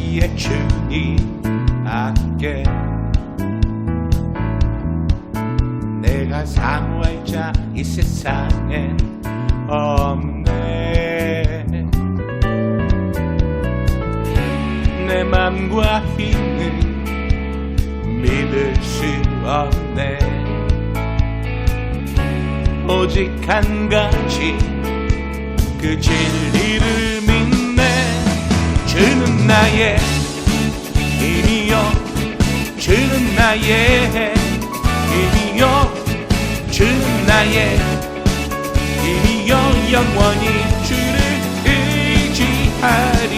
위해 주님 앞에 내가 사모할 자 이 세상엔 없네. 내 맘과 힘은 믿을 수 없네. 오직 한 가지 그 진리를 믿네. 주는 나의 힘이요, 주는 나의 힘이요, 주는 나의 힘이요, 영원히 주를 의지하리.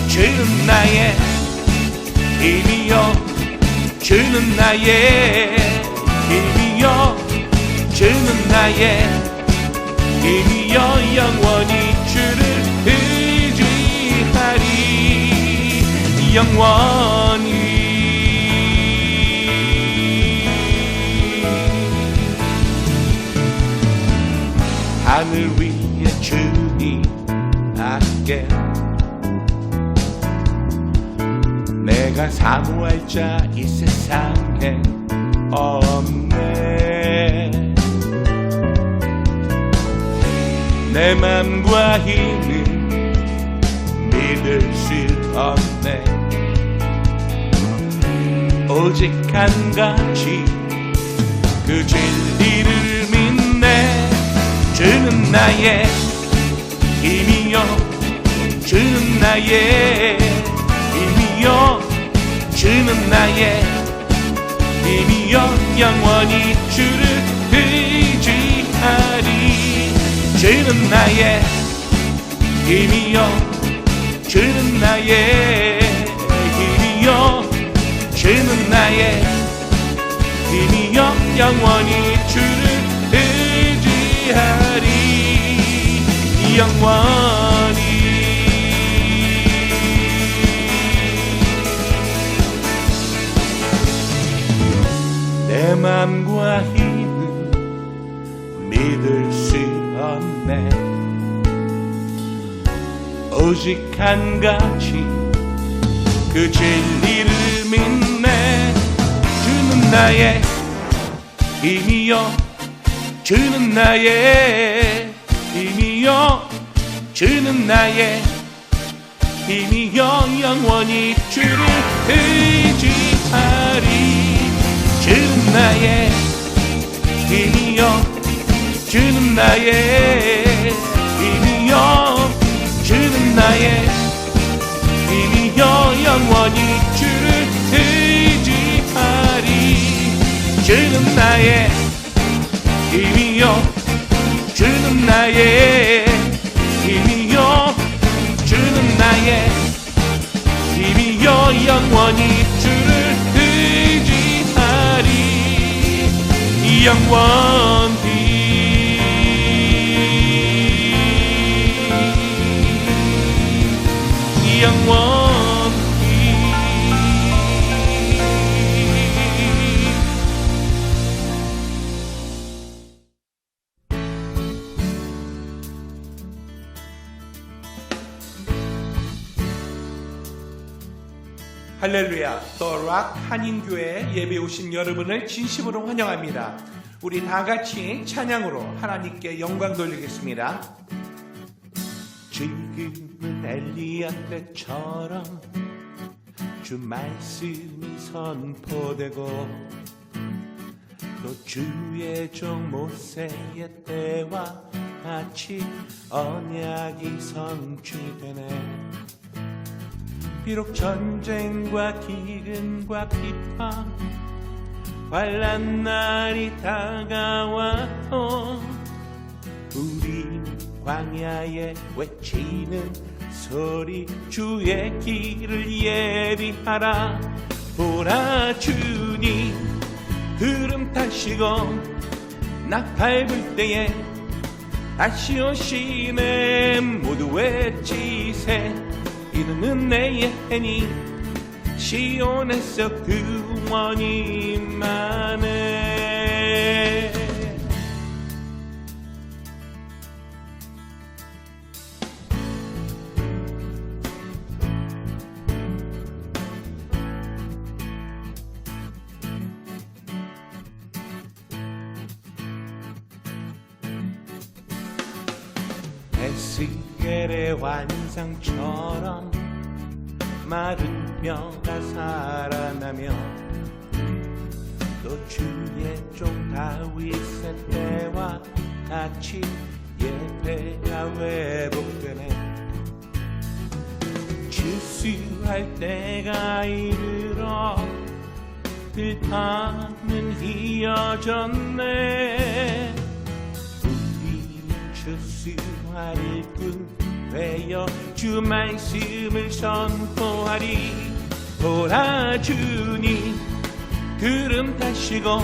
주는 나의 힘이요, 주는 나의 힘이요, 주는 나의 힘이요, 영원히 주를 의지하리. 영원히. 하늘 위에 주님 앞에 내가 사모할 자 이 세상에 없네. 내 맘과 힘은 믿을 수 없네. 오직 한 가지 그 진리를 믿네. 주는 나의 힘이요, 주는 나의 힘이요, 주는 나의 힘이요, 영원히 주를 의지하리. 주는 나의 힘이요, 주는 나의 힘이요, 주는 나의 힘이요, 영원히 주를 의지하리. 영원히. 내 맘과 힘은 믿을 수 없네. 오직 한 가지 그 진리를 믿네. 주는 나의 힘이요, 주는 나의 힘이요, 주는 나의 힘이요, 영원히 주를 의지하리. 주는 나의 힘이요, 주는 나의 힘이요, 주는 나의 힘이요, 영원히 주를 의지하리. 주는 나의 힘이요, 주는 나의 힘이요, 주는 나의 힘이요, 영원히 주를 의지하리. 영원히. 영원히. 할렐루야, 더락 한인교회 예배 오신 여러분을 진심으로 환영합니다. 우리 다 같이 찬양으로 하나님께 영광 돌리겠습니다. 지금은 엘리야 때처럼 주 말씀이 선포되고 또 주의 종 모세의 때와 같이 언약이 성취되네. 비록 전쟁과 기근과 비판 환난 날이 다가와도 우리 광야에 외치는 소리 주의 길을 예비하라. 보라 주님 구름 타시고 나팔 불 때에 다시 오시네. 모두 외치세 이는 은혜의 해니 시온에서 구원이 임하네. 에스겔의 환상처럼 마른 뼈가 살아나며 또 주의 종 다윗의 때와 같이 예배가 회복되네. 추수할 때가 이르러 들판은 휘어졌네. 우리는 추수할 일꾼 되어 주 말씀을 선포하리. 돌아주니 구름 타시고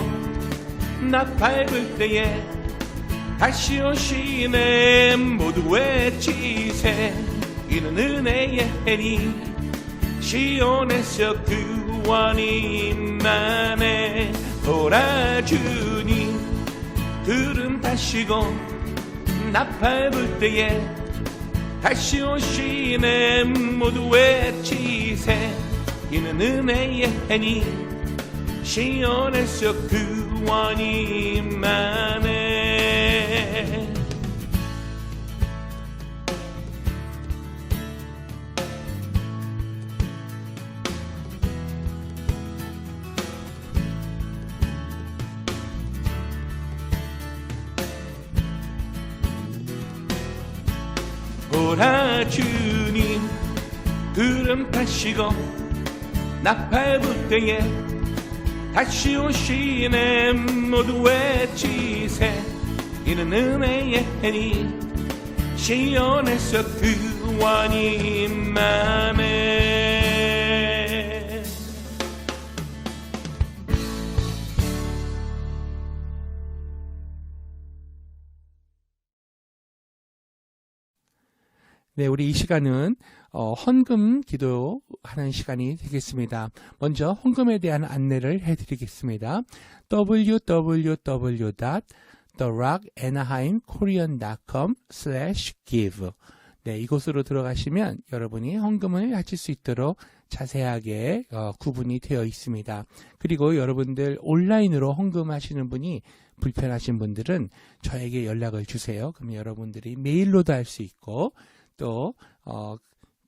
나팔 불 때에 다시 오시네. 모두 외치세. 이는 은혜의 해니 시온에서 구원이 임하네. 돌아주니 구름 타시고 나팔 불 때에 다시 오시네. 모두 외치세. 이는 은혜의 해니 시온에서 구원이 임하네. 돌아주니 구름 타시고 나팔 불 때에 다시 오시네. 모두 외치세. 이는 은혜의 해니 시온에서 구원이 임하네. 네, 우리 이 시간은 헌금 기도하는 시간이 되겠습니다. 먼저 헌금에 대한 안내를 해드리겠습니다. www.therockanaheimkorean.com/give. 네, 이곳으로 들어가시면 여러분이 헌금을 하실 수 있도록 자세하게 구분이 되어 있습니다. 그리고 여러분들 온라인으로 헌금하시는 분이 불편하신 분들은 저에게 연락을 주세요. 그럼 여러분들이 메일로도 할 수 있고 또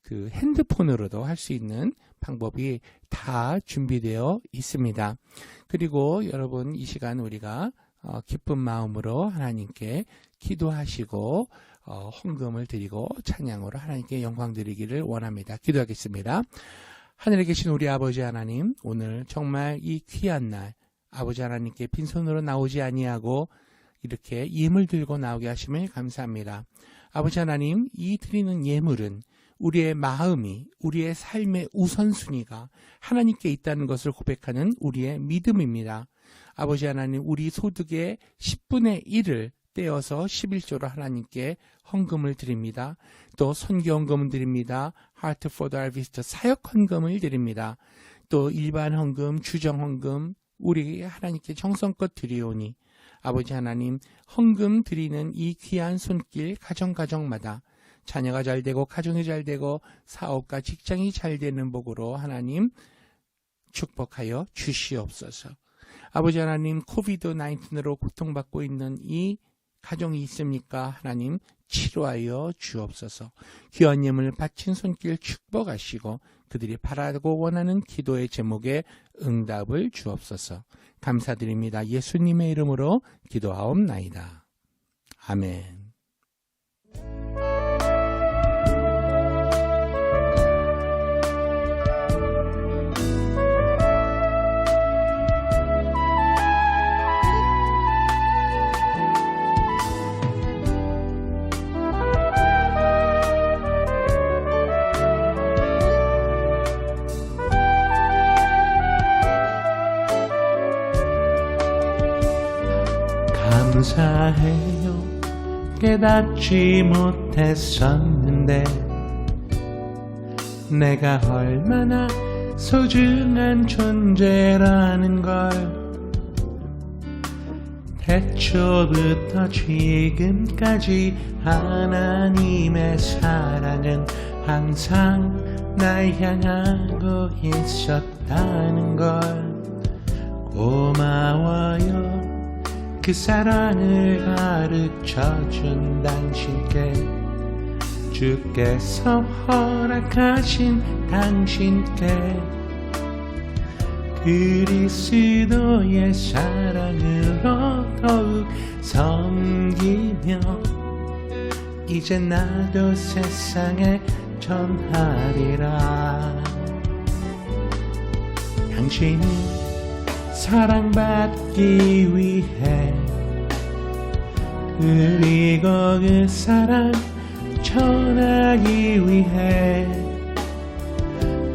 그 핸드폰으로도 할 수 있는 방법이 다 준비되어 있습니다. 그리고 여러분 이 시간 우리가 기쁜 마음으로 하나님께 기도하시고 헌금을 드리고 찬양으로 하나님께 영광 드리기를 원합니다. 기도하겠습니다. 하늘에 계신 우리 아버지 하나님, 오늘 정말 이 귀한 날 아버지 하나님께 빈손으로 나오지 아니하고 이렇게 예물 들고 나오게 하심을 감사합니다. 아버지 하나님, 이 드리는 예물은 우리의 마음이, 우리의 삶의 우선순위가 하나님께 있다는 것을 고백하는 우리의 믿음입니다. 아버지 하나님, 우리 소득의 10분의 1을 떼어서 11조로 하나님께 헌금을 드립니다. 또 선교 헌금을 드립니다. Heart for the Harvest 사역 헌금을 드립니다. 또 일반 헌금, 주정 헌금, 우리 하나님께 정성껏 드리오니 아버지 하나님, 헌금 드리는 이 귀한 손길 가정마다 자녀가 잘 되고 가정이 잘 되고 사업과 직장이 잘 되는 복으로 하나님 축복하여 주시옵소서. 아버지 하나님, 코비드-19으로 고통받고 있는 이 가정이 있습니까? 하나님 치료하여 주옵소서. 귀한 예물 바친 손길 축복하시고 그들이 바라고 원하는 기도의 제목에 응답을 주옵소서. 감사드립니다. 예수님의 이름으로 기도하옵나이다. 아멘. 감사해요. 깨닫지 못했었는데 내가 얼마나 소중한 존재라는 걸 태초부터 지금까지 하나님의 사랑은 항상 날 향하고 있었다는 걸 고마워요. 그 사랑을 가르쳐준 당신께 주께서 허락하신 당신께 그리스도의 사랑으로 더욱 섬기며 이제 나도 세상에 전하리라. 당신은 사랑받기 위해 그리고 그 사랑 전하기 위해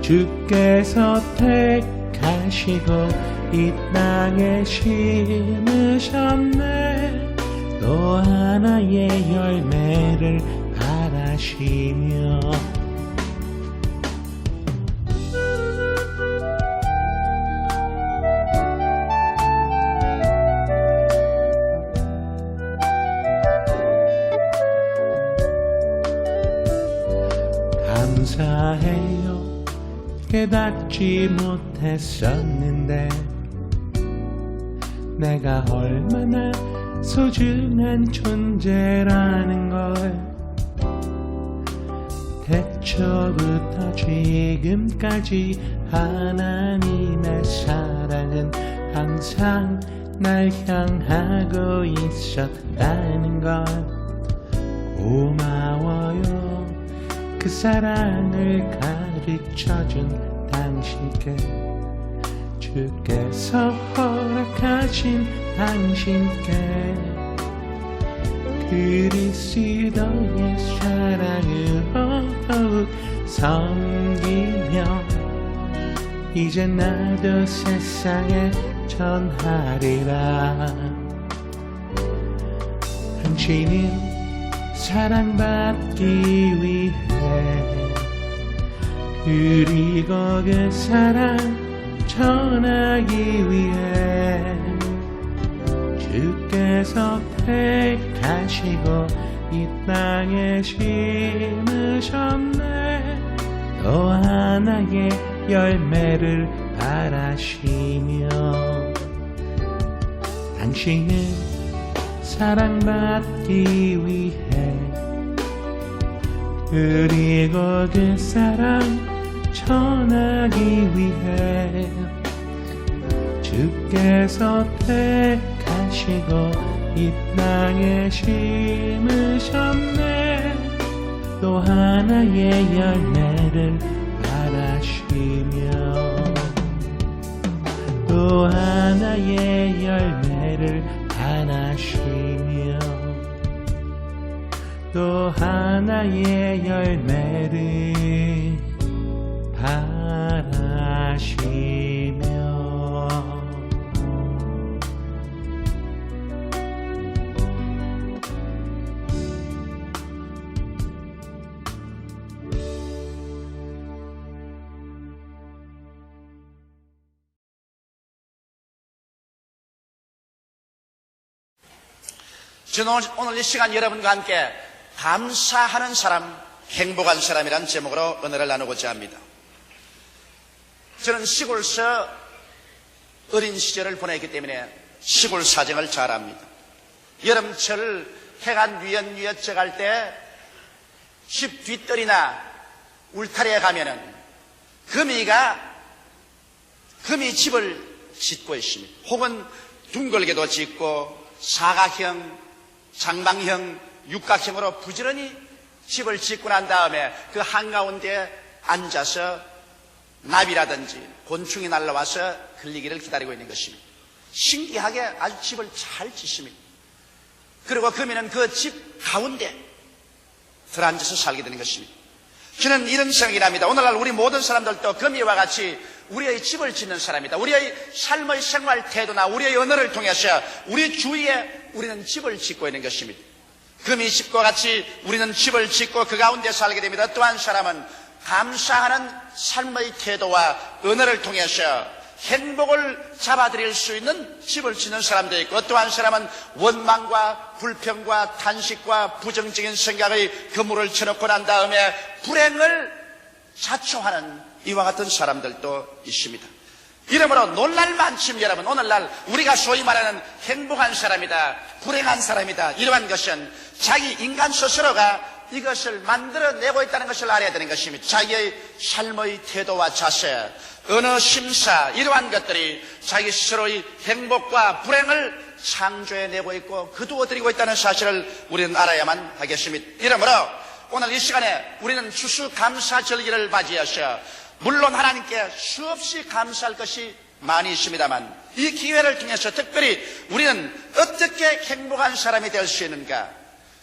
주께서 택하시고 이 땅에 심으셨네. 또 하나의 열매를 바라시며 감사해요. 깨닫지 못했었는데 내가 얼마나 소중한 존재라는 걸 태초부터 지금까지 하나님의 사랑은 항상 날 향하고 있었다는 걸 고마워요. 그 사랑을 가르쳐준 당신께 주께서 허락하신 당신께 그리스도의 사랑으로 더욱 섬기며 이제 나도 세상에 전하리라. 당신은 사랑받기 위해 그리고 그 사랑 전하기 위해 주께서 택하시고 이 땅에 심으셨네. 또 하나의 열매를 바라시며 당신은 사랑받기 위해 그리고 그 사랑 전하기 위해 주께서 택하시고 이 땅에 심으셨네. 또 하나의 열매를 바라시며 또 하나의 열매를 바라시며 또 하나의 열매를 바라시며 저는 오늘 이 시간 여러분과 함께 감사하는 사람, 행복한 사람이라는 제목으로 은혜를 나누고자 합니다. 저는 시골서 어린 시절을 보냈기 때문에 시골 사정을 잘 압니다. 여름철 해가 뉘엿뉘엿 져갈 때 집 뒷뜰이나 울타리에 가면은 금이 집을 짓고 있습니다. 혹은 둥글게도 짓고 사각형, 장방형, 육각형으로 부지런히 집을 짓고 난 다음에 그 한가운데 앉아서 나비라든지 곤충이 날라와서 걸리기를 기다리고 있는 것입니다. 신기하게 아주 집을 잘 짓습니다. 그리고 금이는 그 집 가운데 들어앉아서 살게 되는 것입니다. 저는 이런 생각이 납니다. 오늘날 우리 모든 사람들도 금이와 같이 우리의 집을 짓는 사람이다. 우리의 삶의 생활 태도나 우리의 언어를 통해서 우리 주위에 우리는 집을 짓고 있는 것입니다. 금이 집과 같이 우리는 집을 짓고 그 가운데 살게 됩니다. 또 한 사람은 감사하는 삶의 태도와 언어를 통해서 행복을 잡아들일 수 있는 집을 짓는 사람도 있고, 또 한 사람은 원망과 불평과 탄식과 부정적인 생각의 그물을 쳐놓고 난 다음에 불행을 자초하는 이와 같은 사람들도 있습니다. 이러므로 놀랄 만큼 여러분, 오늘날 우리가 소위 말하는 행복한 사람이다, 불행한 사람이다, 이러한 것은 자기 인간 스스로가 이것을 만들어내고 있다는 것을 알아야 되는 것입니다. 자기의 삶의 태도와 자세, 언어, 심사, 이러한 것들이 자기 스스로의 행복과 불행을 창조해내고 있고 거두어들이고 있다는 사실을 우리는 알아야만 하겠습니다. 이러므로 오늘 이 시간에 우리는 추수감사절기를 맞이하셔 물론 하나님께 수없이 감사할 것이 많이 있습니다만 이 기회를 통해서 특별히 우리는 어떻게 행복한 사람이 될 수 있는가,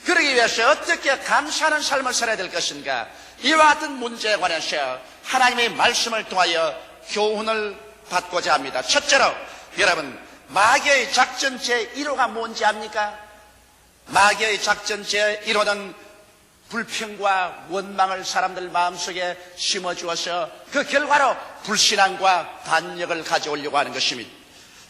그러기 위해서 어떻게 감사하는 삶을 살아야 될 것인가, 이와 같은 문제에 관해서 하나님의 말씀을 통하여 교훈을 받고자 합니다. 첫째로 여러분, 마귀의 작전 제1호가 뭔지 압니까? 마귀의 작전 제1호는 불평과 원망을 사람들 마음속에 심어주어서 그 결과로 불신앙과 반역을 가져오려고 하는 것입니다.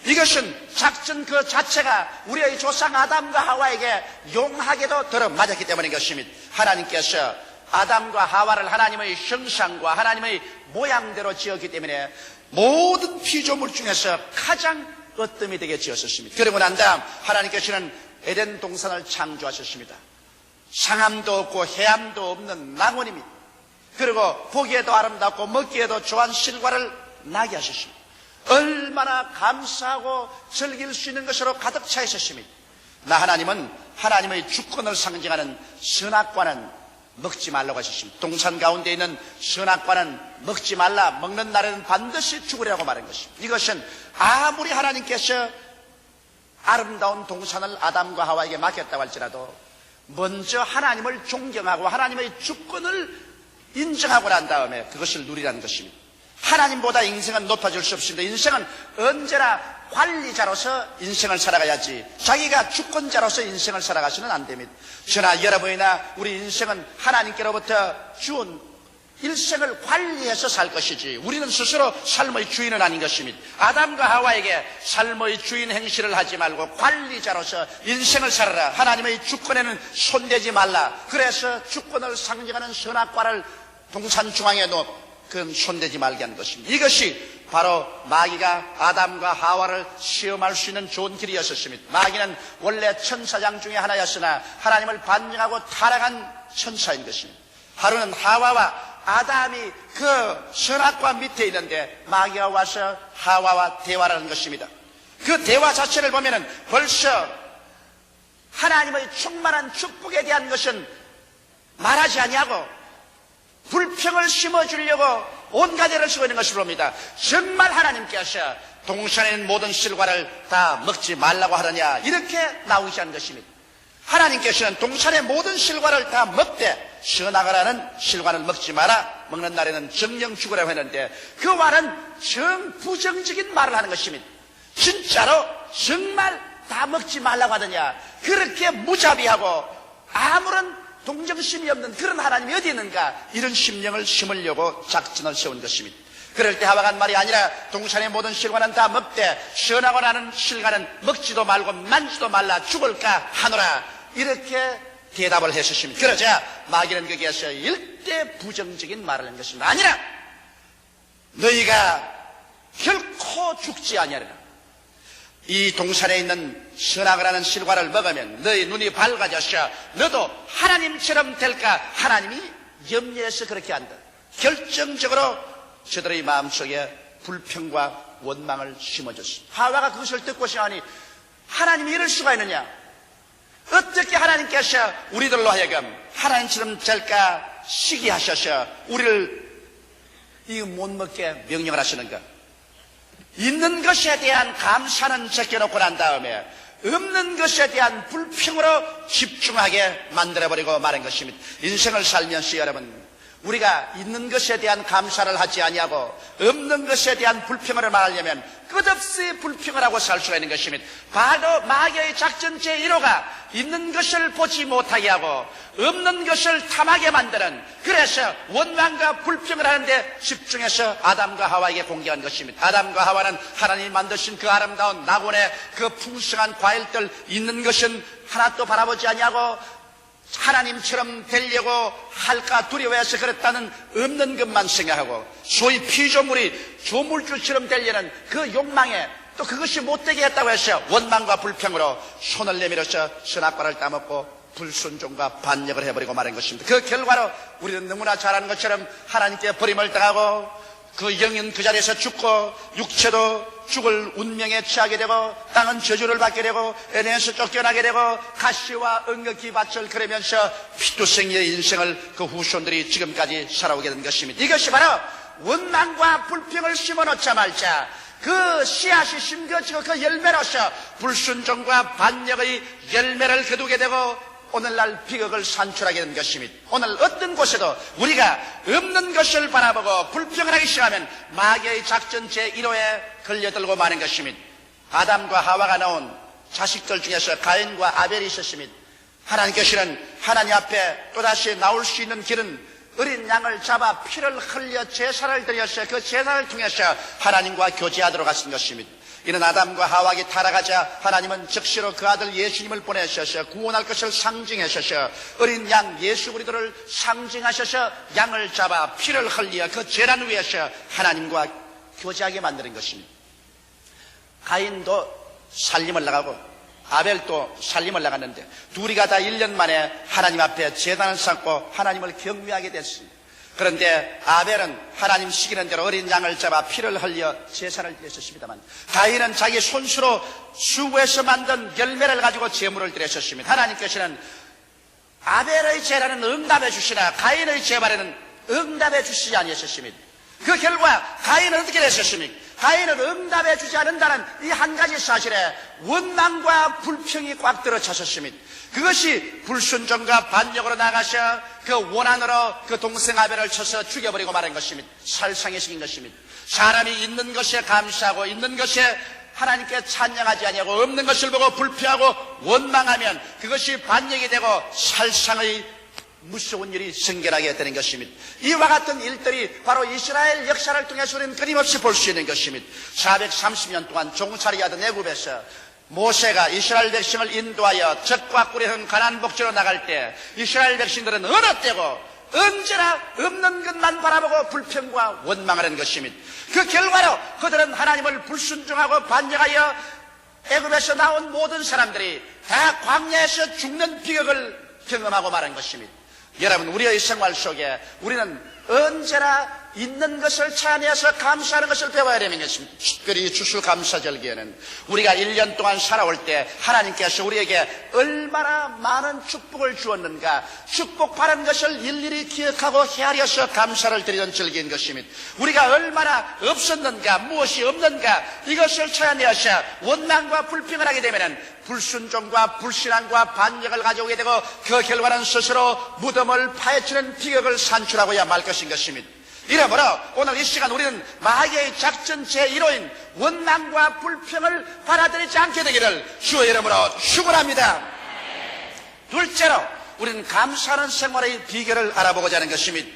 이것은 작전 그 자체가 우리의 조상 아담과 하와에게 용하게도 들어맞았기 때문인 것입니다. 하나님께서 아담과 하와를 하나님의 형상과 하나님의 모양대로 지었기 때문에 모든 피조물 중에서 가장 으뜸이 되게 지었습니다. 그러고 난 다음 하나님께서는 에덴 동산을 창조하셨습니다. 상함도 없고 해함도 없는 낙원입니다. 그리고 보기에도 아름답고 먹기에도 좋은 실과를 나게 하셨습니다. 얼마나 감사하고 즐길 수 있는 것으로 가득 차 있었습니다. 하나님은 하나님의 주권을 상징하는 선악과는 먹지 말라고 하셨습니다. 동산 가운데 있는 선악과는 먹지 말라, 먹는 날에는 반드시 죽으리라고 말한 것입니다. 이것은 아무리 하나님께서 아름다운 동산을 아담과 하와에게 맡겼다고 할지라도 먼저 하나님을 존경하고 하나님의 주권을 인정하고 난 다음에 그것을 누리라는 것입니다. 하나님보다 인생은 높아질 수 없습니다. 인생은 언제나 관리자로서 인생을 살아가야지 자기가 주권자로서 인생을 살아가서는 안 됩니다. 저나 여러분이나 우리 인생은 하나님께로부터 주은 일생을 관리해서 살 것이지 우리는 스스로 삶의 주인은 아닌 것입니다. 아담과 하와에게 삶의 주인 행실을 하지 말고 관리자로서 인생을 살아라. 하나님의 주권에는 손대지 말라. 그래서 주권을 상징하는 선악과를 동산 중앙에 놓고 그건 손대지 말게 한 것입니다. 이것이 바로 마귀가 아담과 하와를 시험할 수 있는 좋은 길이었습니다. 마귀는 원래 천사장 중에 하나였으나 하나님을 반역하고 타락한 천사인 것입니다. 하루는 하와와 아담이 그 선악과 밑에 있는데 마귀가 와서 하와와 대화를 하는 것입니다. 그 대화 자체를 보면은 벌써 하나님의 충만한 축복에 대한 것은 말하지 아니하고 불평을 심어주려고 온갖 애를 쓰고 있는 것을 봅니다. 정말 하나님께서 동산에 있는 모든 실과를 다 먹지 말라고 하느냐, 이렇게 나오지 않은 것입니다. 하나님께서는 동산의 모든 실과를 다 먹되 선악과라는 실과는 먹지 마라, 먹는 날에는 정령 죽으라고 했는데 그 말은 정부정적인 말을 하는 것입니다. 진짜로 정말 다 먹지 말라고 하느냐, 그렇게 무자비하고 아무런 동정심이 없는 그런 하나님이 어디 있는가, 이런 심령을 심으려고 작전을 세운 것입니다. 그럴 때 하와가 한 말이 아니라 동산의 모든 실과는 다 먹되 선하고 나는 실과는 먹지도 말고 만지도 말라, 죽을까 하노라, 이렇게 대답을 했었습니다. 그러자 마귀는 거기에서 일대 부정적인 말을 한 것입니다. 아니라 너희가 결코 죽지 아니하리라. 이 동산에 있는 선악을 하는 실과를 먹으면 너희 눈이 밝아져서 너도 하나님처럼 될까, 하나님이 염려해서 그렇게 한다. 결정적으로 저들의 마음속에 불평과 원망을 심어줬습니다. 하와가 그것을 듣고 시하니 하나님이 이럴 수가 있느냐, 어떻게 하나님께서 우리들로 하여금 하나님처럼 될까 시기하셔서 우리를 이거 못 먹게 명령을 하시는가. 있는 것에 대한 감사는 제껴놓고 난 다음에 없는 것에 대한 불평으로 집중하게 만들어버리고 말한 것입니다. 인생을 살면서 여러분, 우리가 있는 것에 대한 감사를 하지 아니하고 없는 것에 대한 불평을 말하려면 끝없이 불평을 하고 살 수가 있는 것입니다. 바로 마귀의 작전 제1호가 있는 것을 보지 못하게 하고 없는 것을 탐하게 만드는, 그래서 원망과 불평을 하는데 집중해서 아담과 하와에게 공개한 것입니다. 아담과 하와는 하나님이 만드신 그 아름다운 낙원의 그 풍성한 과일들, 있는 것은 하나도 바라보지 아니하고 하나님처럼 되려고 할까 두려워해서 그랬다는 없는 것만 생각하고 소위 피조물이 조물주처럼 되려는 그 욕망에 또 그것이 못되게 했다고 해서 원망과 불평으로 손을 내밀어서 선악과를 따먹고 불순종과 반역을 해버리고 마는 것입니다. 그 결과로 우리는 너무나 잘 아는 것처럼 하나님께 버림을 당하고 그 영은 그 자리에서 죽고 육체도 죽을 운명에 취하게 되고 땅은 저주를 받게 되고 에덴에서 쫓겨나게 되고 가시와 은극히 밭을 그리면서 피투성이의 인생을 그 후손들이 지금까지 살아오게 된 것입니다. 이것이 바로 원망과 불평을 심어놓자 말자 그 씨앗이 심겨지고 그 열매로서 불순종과 반역의 열매를 거두게 되고 오늘날 비극을 산출하게 된 것입니다. 오늘 어떤 곳에도 우리가 없는 것을 바라보고 불평을 하기 시작하면 마귀의 작전 제1호에 걸려들고 마는 것입니다. 아담과 하와가 나온 자식들 중에서 가인과 아벨이 있었습니다. 하나님께서는 하나님 앞에 또다시 나올 수 있는 길은 어린 양을 잡아 피를 흘려 제사를 드려서 그 제사를 통해서 하나님과 교제하도록 하신 것입니다. 이는 아담과 하와가 타락하자 하나님은 즉시로 그 아들 예수님을 보내셔서 구원할 것을 상징하셔서 어린 양 예수 그리스도를 상징하셔서 양을 잡아 피를 흘려 그 제단 위에서 하나님과 교제하게 만드는 것입니다. 가인도 살림을 나가고 아벨도 살림을 나갔는데 둘이 다 1년 만에 하나님 앞에 제단을 쌓고 하나님을 경외하게 됐습니다. 그런데 아벨은 하나님 시키는 대로 어린 양을 잡아 피를 흘려 제사를 드렸었습니다만 가인은 자기 손수로 수고해서 만든 열매를 가지고 제물을 드렸었습니다. 하나님께서는 아벨의 제사는 응답해 주시나 가인의 제사는 응답해 주시지 아니하셨습니다. 그 결과 가인은 어떻게 됐었습니까? 가인은 응답해 주지 않는다는 이 한 가지 사실에 원망과 불평이 꽉 들어찼었습니다. 그것이 불순종과 반역으로 나가셔 그 원한으로 그 동생 아벨을 쳐서 죽여버리고 마는 것입니다. 살상해시킨 것입니다. 사람이 있는 것에 감사하고 있는 것에 하나님께 찬양하지 아니하고 없는 것을 보고 불평하고 원망하면 그것이 반역이 되고 살상의 무서운 일이 생겨나게 되는 것입니다. 이와 같은 일들이 바로 이스라엘 역사를 통해서 우리는 끊임없이 볼 수 있는 것입니다. 430년 동안 종살이하던 애굽에서 모세가 이스라엘 백성을 인도하여 적과 꿀이 흐른 가나안 복지로 나갈 때 이스라엘 백성들은 어느 때고 언제나 없는 것만 바라보고 불평과 원망하는 것입니다. 그 결과로 그들은 하나님을 불순종하고 반역하여 애굽에서 나온 모든 사람들이 다 광야에서 죽는 비극을 경험하고 말한 것입니다. 여러분, 우리의 생활 속에 우리는 언제나 있는 것을 찬양해서 감사하는 것을 배워야 되는 것입니다. 특별히 추수감사절기에는 우리가 1년 동안 살아올 때 하나님께서 우리에게 얼마나 많은 축복을 주었는가, 축복받은 것을 일일이 기억하고 헤아려서 감사를 드리는 절기인 것입니다. 우리가 얼마나 없었는가, 무엇이 없는가, 이것을 찾아내어서 원망과 불평을 하게 되면 불순종과 불신앙과 반역을 가져오게 되고 그 결과는 스스로 무덤을 파헤치는 비극을 산출하고야 말 것인 것입니다. 이러므로 오늘 이 시간 우리는 마귀의 작전 제1호인 원망과 불평을 받아들이지 않게 되기를 주의 이름으로 축원합니다. 둘째로 우리는 감사하는 생활의 비결을 알아보고자 하는 것입니다.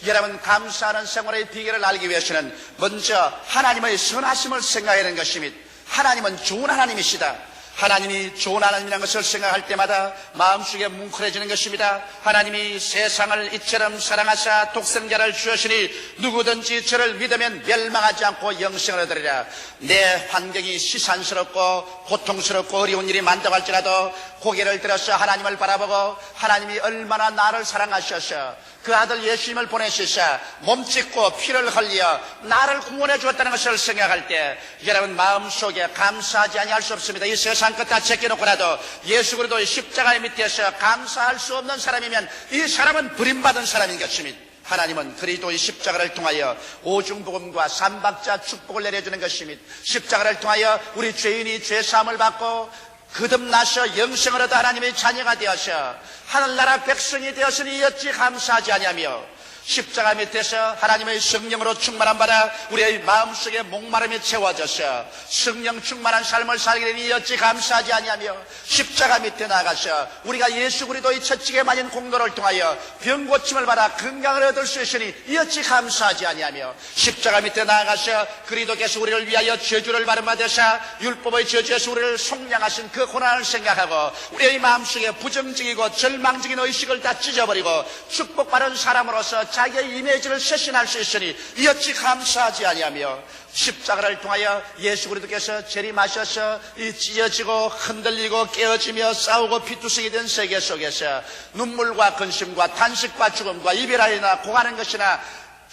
여러분, 감사하는 생활의 비결을 알기 위해서는 먼저 하나님의 선하심을 생각해야 하는 것입니다. 하나님은 좋은 하나님이시다. 하나님이 좋은 하나님이라는 것을 생각할 때마다 마음속에 뭉클해지는 것입니다. 하나님이 세상을 이처럼 사랑하사 독생자를 주셨으니 누구든지 저를 믿으면 멸망하지 않고 영생을 얻으리라. 내 환경이 시산스럽고 고통스럽고 어려운 일이 많다고 할지라도 고개를 들어서 하나님을 바라보고 하나님이 얼마나 나를 사랑하셔서 그 아들 예수님을 보내시사 몸짓고 피를 흘려 나를 구원해 주었다는 것을 생각할 때 여러분 마음속에 감사하지 아니할 수 없습니다. 이 세상 것 다 제껴놓고라도 예수 그리스도의 십자가의 밑에서 감사할 수 없는 사람이면 이 사람은 버림받은 사람인 것입니다. 하나님은 그리스도의 십자가를 통하여 오중복음과 삼박자 축복을 내려주는 것입니다. 십자가를 통하여 우리 죄인이 죄사함을 받고 거듭나서 영생을 얻어 하나님의 자녀가 되어서 하늘나라 백성이 되었으니 어찌 감사하지 아니하며 십자가 밑에서 하나님의 성령으로 충만한 바라 우리의 마음속에 목마름이 채워져서 성령 충만한 삶을 살게 되니 어찌 감사하지 아니하며 십자가 밑에 나가서 우리가 예수 그리스도의 채찍에 맞은 공로를 통하여 병 고침을 받아 건강을 얻을 수 있으니 어찌 감사하지 아니하며 십자가 밑에 나가서 그리스도께서 우리를 위하여 저주를 받으사 율법의 저주에서 우리를 속량하신 그 고난을 생각하고 우리의 마음속에 부정적이고 절망적인 의식을 다 찢어버리고 축복받은 사람으로서 자기의 이미지를 쇄신할 수 있으니 이 어찌 감사하지 아니하며 십자가를 통하여 예수 그리스도께서 재림하셔서 이 찢어지고 흔들리고 깨어지며 싸우고 피투성이 된 세계 속에서 눈물과 근심과 탄식과 죽음과 이별하리나 고하는 것이나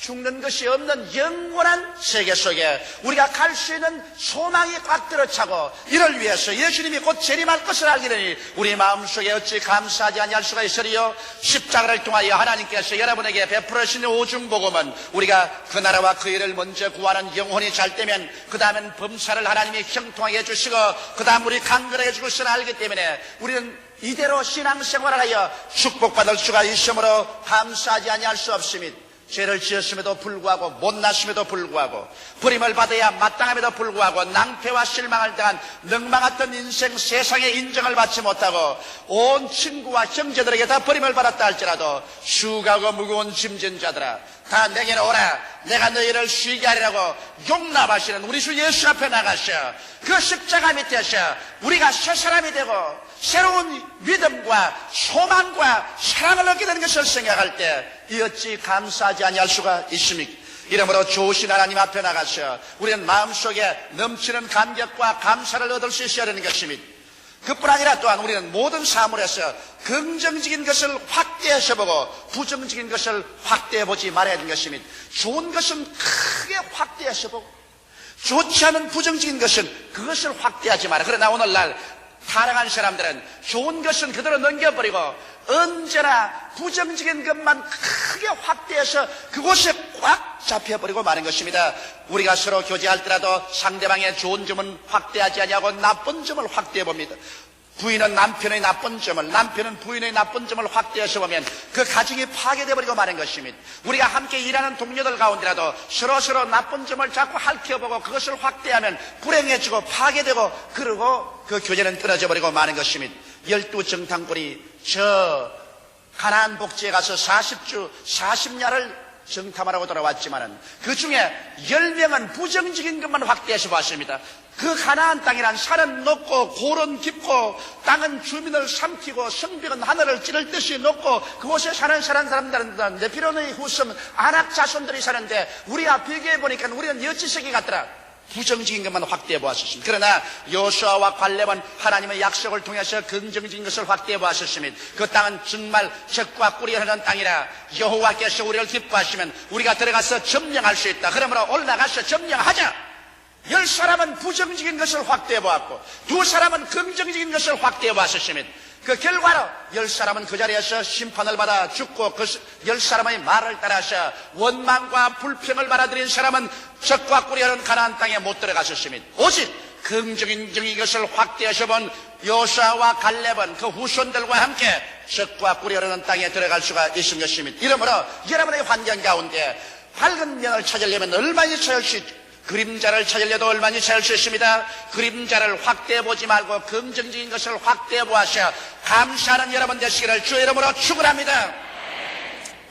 죽는 것이 없는 영원한 세계 속에 우리가 갈 수 있는 소망이 꽉 들어차고 이를 위해서 예수님이 곧 재림할 것을 알게 되니 우리 마음속에 어찌 감사하지 아니할 수가 있으리요. 십자가를 통하여 하나님께서 여러분에게 베풀어 주신 오중복음은 우리가 그 나라와 그 일을 먼저 구하는 영혼이 잘 되면 그 다음엔 범사를 하나님이 형통하게 해주시고 그 다음 우리 강건하게 해줄 것을 알기 때문에 우리는 이대로 신앙생활을 하여 축복받을 수가 있으므로 감사하지 아니할 수 없습니다. 죄를 지었음에도 불구하고 못났음에도 불구하고 버림을 받아야 마땅함에도 불구하고 낭패와 실망을 당한 넉망했던 인생 세상에 인정을 받지 못하고 온 친구와 형제들에게 다 버림을 받았다 할지라도 수고하고 무거운 짐진 자들아 다 내게로 오라. 내가 너희를 쉬게 하리라고 용납하시는 우리 주 예수 앞에 나가셔 그 십자가 밑에서 우리가 새 사람이 되고 새로운 믿음과 소망과 사랑을 얻게 되는 것을 생각할 때 이 어찌 감사하지 아니할 수가 있습니까? 이러므로 좋으신 하나님 앞에 나가서 우리는 마음속에 넘치는 감격과 감사를 얻을 수 있어야 하는 것입니다. 그뿐 아니라 또한 우리는 모든 사물에서 긍정적인 것을 확대해서 보고 부정적인 것을 확대해 보지 말아야 하는 것입니다. 좋은 것은 크게 확대해서 보고 좋지 않은 부정적인 것은 그것을 확대하지 마라. 그러나 오늘날 타락한 사람들은 좋은 것은 그대로 넘겨버리고 언제나 부정적인 것만 크게 확대해서 그곳에 꽉 잡혀버리고 마는 것입니다. 우리가 서로 교제할 때라도 상대방의 좋은 점은 확대하지 아니하고 나쁜 점을 확대해 봅니다. 부인은 남편의 나쁜 점을, 남편은 부인의 나쁜 점을 확대해서 보면 그 가정이 파괴되어버리고 마는 것입니다. 우리가 함께 일하는 동료들 가운데라도 서로 나쁜 점을 자꾸 핥혀보고 그것을 확대하면 불행해지고 파괴되고 그러고 그 교제는 떨어져 버리고 마는 것입니다. 12정탐꾼이 저 가나안 복지에 가서 40주 40야를 정탐하라고 돌아왔지만은 그 중에 10명은 부정적인 것만 확대해서 봤습니다. 그 가나안 땅이란 산은 높고 고른 깊고 땅은 주민을 삼키고 성벽은 하늘을 찌를 듯이 높고 그곳에 사는 사람들은 네피론의 후손 아낙 자손들이 사는데 우리와 비교해 보니까 우리는 여지세계 같더라. 부정적인 것만 확대해 보았습니다. 그러나 여호수아와 갈렙은 하나님의 약속을 통해서 긍정적인 것을 확대해 보았습니다. 그 땅은 정말 적과 꿀이 흐르는 땅이라 여호와께서 우리를 기뻐하시면 우리가 들어가서 점령할 수 있다. 그러므로 올라가서 점령하자. 10사람은 부정적인 것을 확대해 보았고 2사람은 긍정적인 것을 확대해 보았습니다. 그 결과로 10사람은 그 자리에서 심판을 받아 죽고 그 10사람의 말을 따라서 원망과 불평을 받아들인 사람은 적과 꿀이 흐르는 가나안 땅에 못 들어갔었습니다. 오직 긍정적인 것을 확대해서 본 여호수아와 갈렙은 그 후손들과 함께 적과 꿀이 흐르는 땅에 들어갈 수가 있은 것입니다. 이러므로 여러분의 환경 가운데 밝은 면을 찾으려면 얼마나 찾을 수 있죠? 그림자를 찾으려도 얼마나 찾을 수 있습니다. 그림자를 확대해 보지 말고 긍정적인 것을 확대해 보아서 감사하는 여러분 되시기를 주의 이름으로 축원합니다.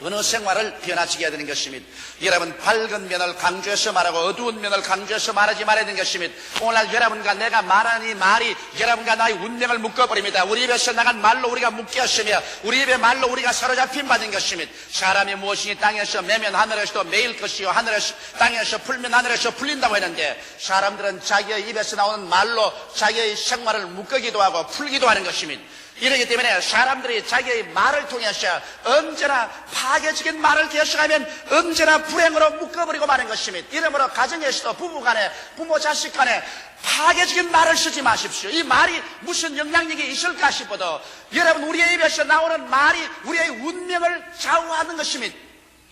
어느 생활을 변화시켜야 되는 것입니다. 여러분 밝은 면을 강조해서 말하고 어두운 면을 강조해서 말하지 말아야 되는 것입니다. 오늘날 여러분과 내가 말하는 이 말이 여러분과 나의 운명을 묶어버립니다. 우리 입에서 나간 말로 우리가 묶였으며 우리 입의 말로 우리가 사로잡힌 받은 것입니다. 사람이 무엇이니 땅에서 매면 하늘에서도 매일 것이요 하늘에서 땅에서 풀면 하늘에서 풀린다고 했는데 사람들은 자기의 입에서 나오는 말로 자기의 생활을 묶기도 하고 풀기도 하는 것입니다. 이러기 때문에 사람들이 자기의 말을 통해서 언제나 파괴적인 말을 계속하면 언제나 불행으로 묶어버리고 마는 것입니다. 이러므로 가정에서도 부부간에 부모 자식 간에 파괴적인 말을 쓰지 마십시오. 이 말이 무슨 영향력이 있을까 싶어도 여러분 우리의 입에서 나오는 말이 우리의 운명을 좌우하는 것입니다.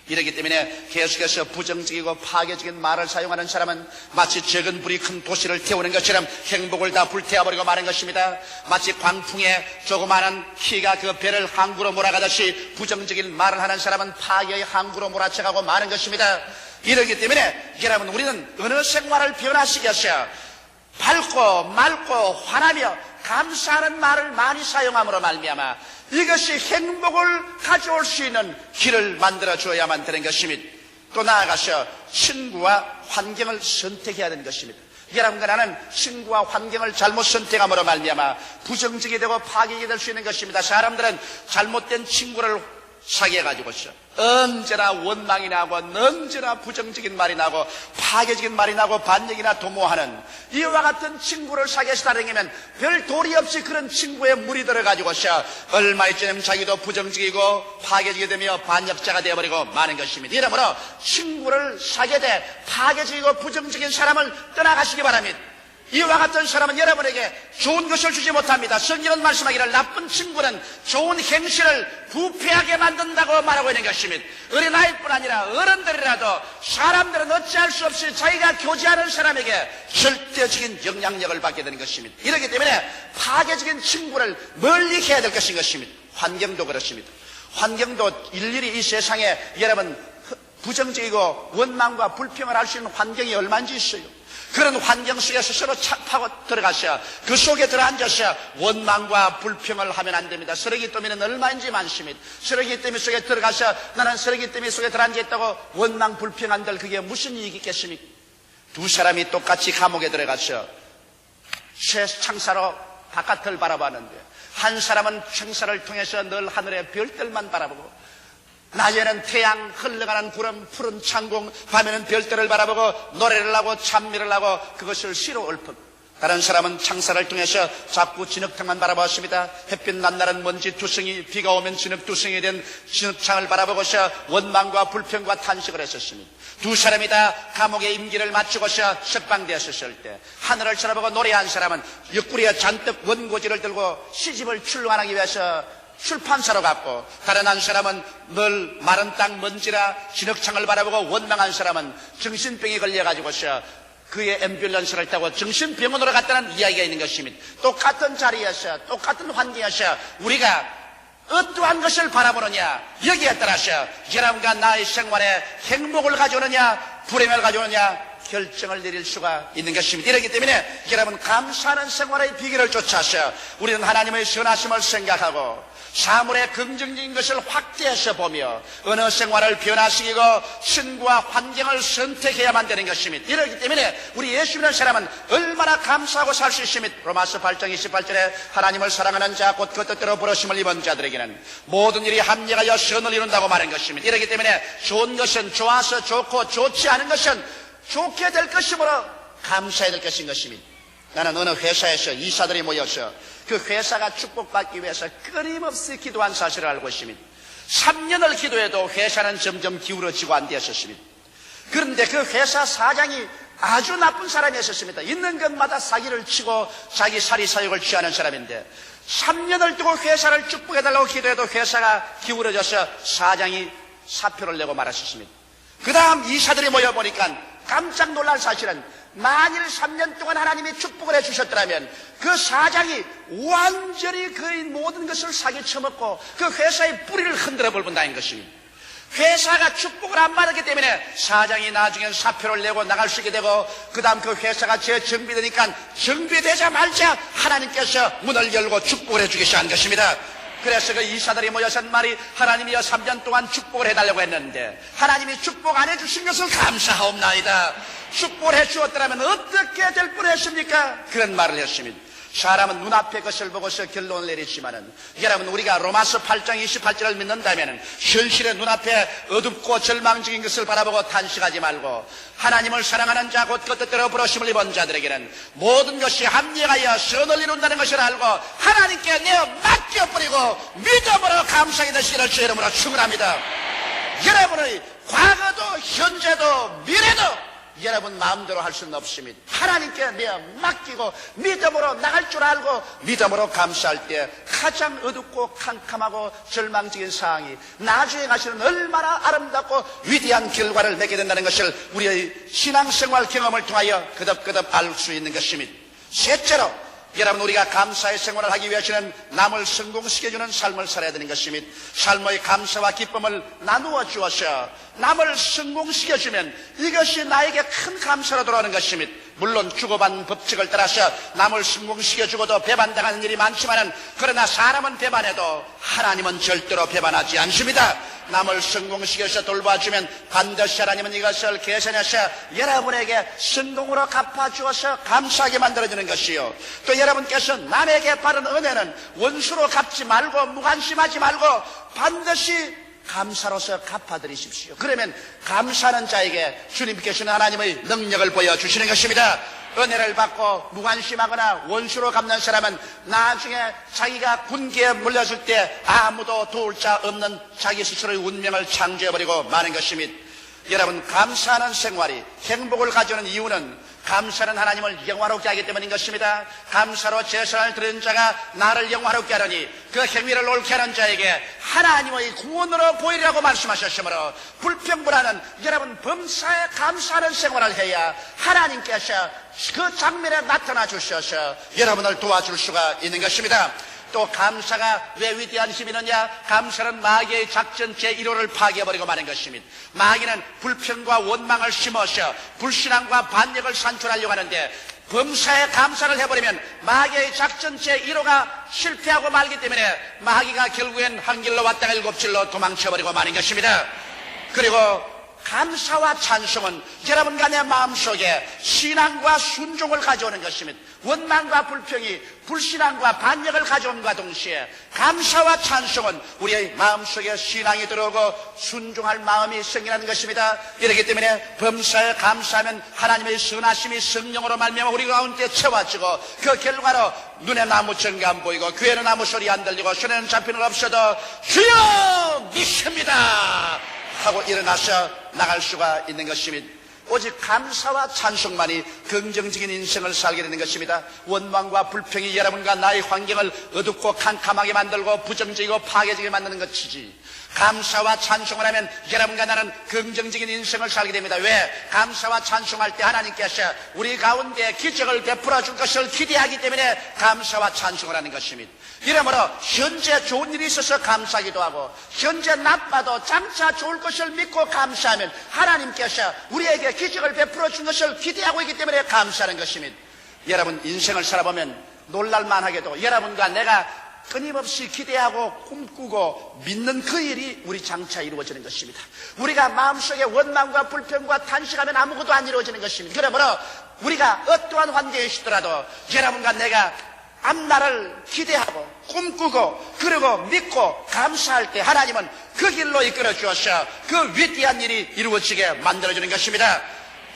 이렇기 때문에 계속해서 부정적이고 파괴적인 말을 사용하는 사람은 마치 적은 불이 큰 도시를 태우는 것처럼 행복을 다 불태워버리고 마는 것입니다. 마치 광풍에 조그마한 키가 그 배를 항구로 몰아가듯이 부정적인 말을 하는 사람은 파괴의 항구로 몰아쳐가고 마는 것입니다. 이렇기 때문에 여러분 우리는 어느 생활을 변화시켜서 밝고 맑고 환하며 감사하는 말을 많이 사용함으로 말미암아 이것이 행복을 가져올 수 있는 길을 만들어 줘야만 되는 것입니다. 또 나아가서 친구와 환경을 선택해야 되는 것입니다. 여러분과 나는 친구와 환경을 잘못 선택함으로 말미암아 부정적이 되고 파괴가 될 수 있는 것입니다. 사람들은 잘못된 친구를 사귀어가지고서 언제나 원망이 나고 언제나 부정적인 말이 나고 파괴적인 말이 나고 반역이나 도모하는 이와 같은 친구를 사귀어서 다니면 별 도리 없이 그런 친구의 물이 들어가지고서 얼마 있지는 자기도 부정적이고 파괴적이 되며 반역자가 되어버리고 마는 것입니다. 이러므로 친구를 사귀되 파괴적이고 부정적인 사람을 떠나가시기 바랍니다. 이와 같은 사람은 여러분에게 좋은 것을 주지 못합니다. 성경은 말씀하기를 나쁜 친구는 좋은 행실을 부패하게 만든다고 말하고 있는 것입니다. 어린아이뿐 아니라 어른들이라도 사람들은 어찌할 수 없이 자기가 교제하는 사람에게 절대적인 영향력을 받게 되는 것입니다. 이렇기 때문에 파괴적인 친구를 멀리 해야 될 것인 것입니다. 환경도 그렇습니다. 환경도 일일이 이 세상에 여러분 부정적이고 원망과 불평을 할 수 있는 환경이 얼마인지 있어요. 그런 환경 속에서 서로 파고 들어가셔. 그 속에 들어앉아서 원망과 불평을 하면 안 됩니다. 쓰레기 더미는 얼마인지 많습니다. 쓰레기 더미 속에 들어가서 나는 쓰레기 더미 속에 들어앉아 있다고 원망 불평한들 그게 무슨 이익이 있겠습니까? 두 사람이 똑같이 감옥에 들어가서 새 창사로 바깥을 바라봤는데 한 사람은 창사를 통해서 늘 하늘의 별들만 바라보고 낮에는 태양, 흘러가는 구름, 푸른 창공, 밤에는 별들을 바라보고 노래를 하고 찬미를 하고 그것을 시로 읊고 다른 사람은 창사를 통해서 자꾸 진흙탕만 바라보았습니다. 햇빛 난 날은 먼지 투성이, 비가 오면 진흙 투성이 된 진흙창을 바라보고서 원망과 불평과 탄식을 했었습니다. 두 사람이 다 감옥의 임기를 마치고서 석방되었을 때 하늘을 쳐다보고 노래한 사람은 옆구리에 잔뜩 원고지를 들고 시집을 출간하기 위해서 출판사로 갔고 다른 한 사람은 늘 마른 땅 먼지라 진흙창을 바라보고 원망한 사람은 정신병이 걸려가지고서 그의 앰뷸런스를 타고 정신병원으로 갔다는 이야기가 있는 것입니다. 똑같은 자리에서 똑같은 환경에서 우리가 어떠한 것을 바라보느냐 여기에 따라서 여러분과 나의 생활에 행복을 가져오느냐 불행을 가져오느냐 결정을 내릴 수가 있는 것입니다. 이렇기 때문에 여러분 감사하는 생활의 비결을 쫓아서 우리는 하나님의 선하심을 생각하고 사물의 긍정적인 것을 확대해서 보며 어느 생활을 변화시키고 신과 환경을 선택해야만 되는 것입니다. 이렇기 때문에 우리 예수 믿는 사람은 얼마나 감사하고 살 수 있습니다. 로마서 8장 28절에 하나님을 사랑하는 자 곧 그 뜻대로 부르심을 입은 자들에게는 모든 일이 합력하여 선을 이룬다고 말한 것입니다. 이렇기 때문에 좋은 것은 좋아서 좋고 좋지 않은 것은 좋게 될 것이므로 감사해야 될 것인 것입니다. 나는 어느 회사에서 이사들이 모여서 그 회사가 축복받기 위해서 끊임없이 기도한 사실을 알고 있습니다. 3년을 기도해도 회사는 점점 기울어지고 안 되었습니다. 그런데 그 회사 사장이 아주 나쁜 사람이었습니다. 있는 것마다 사기를 치고 자기 사리사욕을 취하는 사람인데 3년을 두고 회사를 축복해달라고 기도해도 회사가 기울어져서 사장이 사표를 내고 말았습니다. 그 다음 이사들이 모여보니까 깜짝 놀랄 사실은 만일 3년 동안 하나님이 축복을 해주셨더라면 그 사장이 완전히 그의 모든 것을 사기쳐먹고 그 회사의 뿌리를 흔들어 버린다는 것입니다. 회사가 축복을 안 받았기 때문에 사장이 나중엔 사표를 내고 나갈 수 있게 되고 그 다음 그 회사가 재정비되니까 정비되자마자 하나님께서 문을 열고 축복을 해주기 시작한 것입니다. 그래서 그 이사들이 모여서 한 말이 하나님이여 3년 동안 축복을 해달라고 했는데 하나님이 축복 안 해주신 것을 감사하옵나이다. 축복을 해주었더라면 어떻게 될 뻔했습니까? 그런 말을 했습니다. 사람은 눈앞의 것을 보고서 결론을 내리지만은 여러분 우리가 로마서 8장 28절을 믿는다면 현실의 눈앞에 어둡고 절망적인 것을 바라보고 탄식하지 말고 하나님을 사랑하는 자 곧 그 뜻대로 부르심을 입은 자들에게는 모든 것이 합력하여 선을 이룬다는 것을 알고 하나님께 내어 맡겨버리고 믿음으로 감사하게 되시기를 주의 이름으로 축원합니다. 여러분의 과거도 현재도 미래도 여러분 마음대로 할 수는 없습니다. 하나님께 내어 맡기고 믿음으로 나갈 줄 알고 믿음으로 감사할 때 가장 어둡고 캄캄하고 절망적인 상황이 나중에 가시는 얼마나 아름답고 위대한 결과를 맺게 된다는 것을 우리의 신앙생활 경험을 통하여 거듭거듭 알 수 있는 것입니다. 셋째로 여러분 우리가 감사의 생활을 하기 위해서는 남을 성공시켜주는 삶을 살아야 되는 것입니다. 삶의 감사와 기쁨을 나누어 주어서 남을 성공시켜주면 이것이 나에게 큰 감사로 돌아오는 것입니다. 물론 주고받는 법칙을 따라서 남을 성공시켜주고도 배반당하는 일이 많지만 그러나 사람은 배반해도 하나님은 절대로 배반하지 않습니다. 남을 성공시켜서 돌봐주면 반드시 하나님은 이것을 계산해서 여러분에게 성공으로 갚아주어서 감사하게 만들어주는 것이요. 또 여러분께서 남에게 받은 은혜는 원수로 갚지 말고 무관심하지 말고 반드시 감사로서 갚아드리십시오. 그러면 감사하는 자에게 주님께서는 하나님의 능력을 보여주시는 것입니다. 은혜를 받고 무관심하거나 원수로 갚는 사람은 나중에 자기가 군기에 물렸을 때 아무도 도울 자 없는 자기 스스로의 운명을 창조해버리고 마는 것입니다. 여러분, 감사하는 생활이 행복을 가져오는 이유는 감사는 하나님을 영화롭게 하기 때문인 것입니다. 감사로 제사를 드리는 자가 나를 영화롭게 하려니 그 행위를 옳게 하는 자에게 하나님의 구원으로 보이리라고 말씀하셨으므로 불평불하는 여러분 범사에 감사하는 생활을 해야 하나님께서 그 장면에 나타나 주셔서 여러분을 도와줄 수가 있는 것입니다. 또 감사가 왜 위대한 힘이느냐? 감사는 마귀의 작전 제1호를 파괴해버리고 마는 것입니다. 마귀는 불평과 원망을 심어서 불신앙과 반역을 산출하려고 하는데 범사에 감사를 해버리면 마귀의 작전 제1호가 실패하고 말기 때문에 마귀가 결국엔 한 길로 왔다가 7길로 도망쳐버리고 마는 것입니다. 그리고 감사와 찬송은 여러분과 내 마음속에 신앙과 순종을 가져오는 것입니다. 원망과 불평이 불신앙과 반역을 가져온과 동시에 감사와 찬송은 우리의 마음속에 신앙이 들어오고 순종할 마음이 생기는 것입니다. 이렇기 때문에 범사에 감사하면 하나님의 선하심이 성령으로 말미암아 우리 가운데 채워지고 그 결과로 눈에 나무 전가 안 보이고 귀에는 아무 소리 안 들리고 손에는 잡히는 거 없어도 주여 믿습니다 하고 일어나서 나갈 수가 있는 것입니다. 오직 감사와 찬송만이 긍정적인 인생을 살게 되는 것입니다. 원망과 불평이 여러분과 나의 환경을 어둡고 캄캄하게 만들고 부정적이고 파괴적이게 만드는 것이지, 감사와 찬송을 하면 여러분과 나는 긍정적인 인생을 살게 됩니다. 왜? 감사와 찬송할 때 하나님께서 우리 가운데 기적을 베풀어 줄 것을 기대하기 때문에 감사와 찬송을 하는 것입니다. 이러므로 현재 좋은 일이 있어서 감사하기도 하고 현재 나빠도 장차 좋을 것을 믿고 감사하면 하나님께서 우리에게 기적을 베풀어 준 것을 기대하고 있기 때문에 감사하는 것입니다. 여러분, 인생을 살아보면 놀랄만하게도 여러분과 내가 끊임없이 기대하고 꿈꾸고 믿는 그 일이 우리 장차 이루어지는 것입니다. 우리가 마음속에 원망과 불평과 탄식하면 아무것도 안 이루어지는 것입니다. 그러므로 우리가 어떠한 환경에 있더라도 여러분과 내가 앞날을 기대하고 꿈꾸고 그리고 믿고 감사할 때 하나님은 그 길로 이끌어 주어서 그 위대한 일이 이루어지게 만들어주는 것입니다.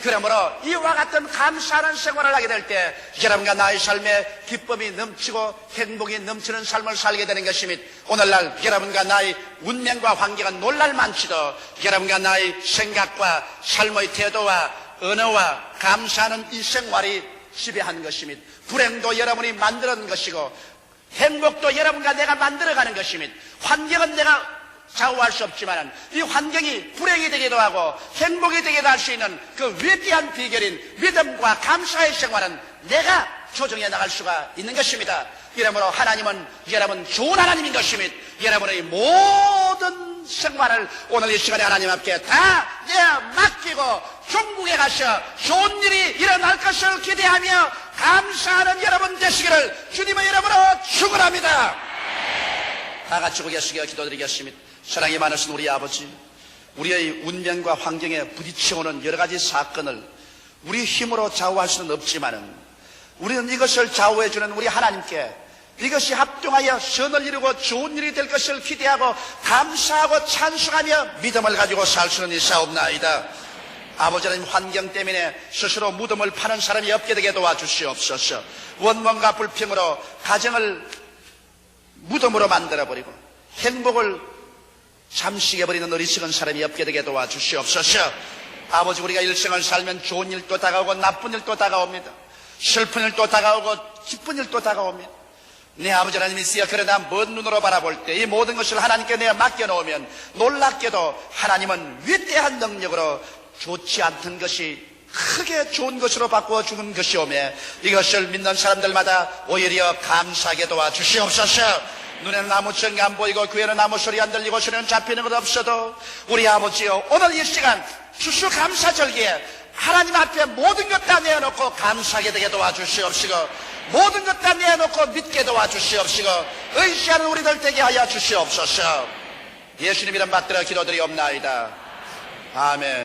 그러므로 이와 같은 감사하는 생활을 하게 될 때 여러분과 나의 삶에 기쁨이 넘치고 행복이 넘치는 삶을 살게 되는 것입니다. 오늘날 여러분과 나의 운명과 환경은 놀랄만치도 여러분과 나의 생각과 삶의 태도와 언어와 감사하는 이 생활이 지배한 것입니다. 불행도 여러분이 만들어낸 것이고 행복도 여러분과 내가 만들어가는 것입니다. 환경은 내가 좌우할 수 없지만 이 환경이 불행이 되기도 하고 행복이 되기도 할 수 있는 그 위대한 비결인 믿음과 감사의 생활은 내가 조정해 나갈 수가 있는 것입니다. 이러므로 하나님은 여러분 좋은 하나님인 것입니다. 여러분의 모든 생활을 오늘 이 시간에 하나님 앞에 다 맡기고 종국에 가서 좋은 일이 일어날 것을 기대하며 감사하는 여러분 되시기를 주님의 이름으로 축원합니다. 다 같이 고개 숙여 기도드리겠습니다. 사랑이 많으신 우리 아버지, 우리의 운명과 환경에 부딪혀오는 여러 가지 사건을 우리 힘으로 좌우할 수는 없지만은 우리는 이것을 좌우해주는 우리 하나님께 이것이 합동하여 선을 이루고 좋은 일이 될 것을 기대하고 감사하고 찬송하며 믿음을 가지고 살 수는 있사옵나이다. 아버지 하나님, 환경 때문에 스스로 무덤을 파는 사람이 없게 되게 도와주시옵소서. 원망과 불평으로 가정을 무덤으로 만들어버리고 행복을 잠식해버리는 어리석은 사람이 없게 되게 도와주시옵소서. 아버지, 우리가 일생을 살면 좋은 일도 다가오고 나쁜 일도 다가옵니다. 슬픈 일도 다가오고 기쁜 일도 다가옵니다. 내 아버지 하나님 있어요. 그러나 먼 눈으로 바라볼 때 이 모든 것을 하나님께 내가 맡겨놓으면 놀랍게도 하나님은 위대한 능력으로 좋지 않던 것이 크게 좋은 것으로 바꾸어 주는 것이오매 이것을 믿는 사람들마다 오히려 감사하게 도와주시옵소서. 눈에는 아무 증거 안 보이고 귀에는 아무 소리 안 들리고 손에는 잡히는 것 없어도 우리 아버지요, 오늘 이 시간 추수감사절기에 하나님 앞에 모든 것 다 내어놓고 감사하게 되게 도와주시옵시고 모든 것 다 내어놓고 믿게 도와주시옵시고 의지하는 우리들 되게 하여 주시옵소서. 예수님 이름 받들어 기도드리옵나이다. 아멘.